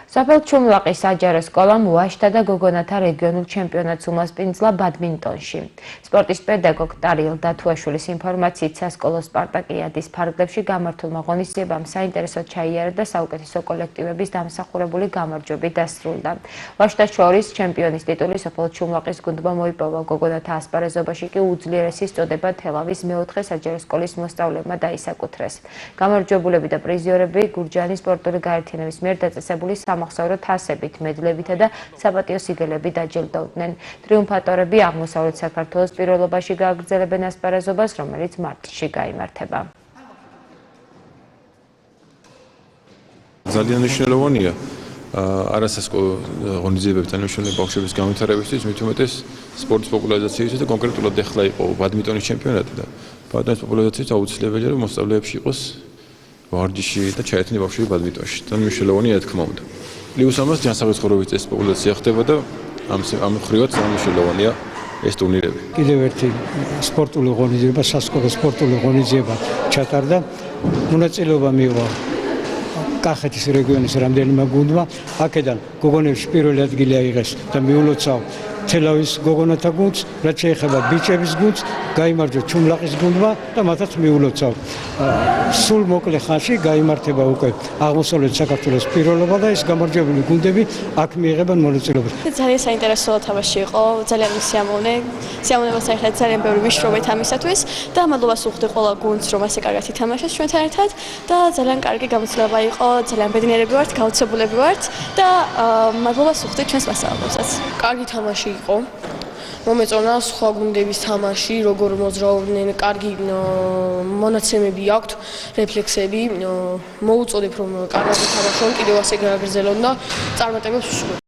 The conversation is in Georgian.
სოფელ ჩუმლაყის საჯარო სკოლამ ვაშთა და გოგონათა რეგიონულ ჩემპიონატს უმასპინძლა ბადმინტონში. სპორტის პედაგოგ ტარიელ დათუაშვილის ინფორმაციით სასკოლო სპარტაკიადის ფარგლებში გამართულმა ღონისძიებამ საინტერესოდ ჩაიარა და საუკეთესო კოლექტივების დამსახურებული გამარჯვებით დასრულდა. ვაშთა შორის ჩემპიონის ტიტული სოფელ ჩუმლაყის გუნდმა მოიპოვა, გოგონათა ასპარეზობაში კი უძლიერესის წოდება თელავის მეოთხე საჯარო სკოლის მოსწავლეებმა დაისაკუთრეს. გამარჯვებულები და პრიზიორები გურჯაანის სპორტული გაერთიანების მიერ დაწესებული სამახსოვრო თასებით, მედლებით და საპატიო სიგელებით დაჯილდოვდნენ. ტრიუმფატორები აღმოსავლეთ საქართველოს პირველობაში გააგრძელებენ ასპარეზობას, რომელიც მარტში გაიმართება. ძალიან მნიშვნელოვანია არასასკოლო ღონისძიებებთან მნიშვნელოვანი ბავშვების განვითარებისთვის, მით უმეტეს სპორტის პოპულარიზაციისთვის და კონკრეტულად ახლა იყო ბადმინტონის ჩემპიონატი და ბადმინტონის პოპულარიზაციისთვის აუცილებელია რომ მოსწავლეებში იყოს ვარჯიში და ჩაერთონ ბავშვები ბადმინტონში. ძალიან მნიშვნელოვანია რა თქმა უნდა. პლუს ამას ჯანსაღი ცხოვრების წესის პოპულარიზაცია ხდება და ამ ხრივაც ძალიან მნიშვნელოვანია ეს ტურნირები. კიდევ ერთი სპორტული ღონისძიება, სასკოლო სპორტული ღონისძიება ჩატარდა. მონაწილეობა მიიღო კახეთის რეგიონის რამდენიმე გუნდმა. აქედან გოგონებში პირველი ადგილი აიღეს და მიულოცავ თელავის გოგონათა გუნდს, რაც შეეხება ბიჭების გუნდს, გაიმარჯვა ჩუმლაყის გუნდმა და მათაც მიულოცავ. სულ მოკლე ხანში გაიმართება უკვე აღმოსავლეთ საქართველოს პირველობა და ეს გამარჯვებული გუნდები აქ მიიღებენ მონაწილეობას. ძალიან საინტერესო თამაში იყო, ძალიან სიამოვნებას აიხდა ძალიან ბევრი ვიშრობეთ ამისათვის და მადლობას უხდი ყველა გუნდს, რომ ასე კარგად ითამაშეს ჩვენთან ერთად და ძალიან კარგი გამოცდილება იყო, ძალიან ბედნიერები ვართ, გაოცებულები ვართ და მადლობას უხდი ჩვენს მასწავლებელსაც. კარგი თამაში იყო. მომეწონა სხვა გუნდების თამაში, როგორ მოძრაობდნენ, კარგი მონაცემები აქვთ, რეფლექსები. მოუწოდებ რომ კარგად ითამაშონ, კიდევ ასე გააგრძელონ და წარმატებებს უსურვებ.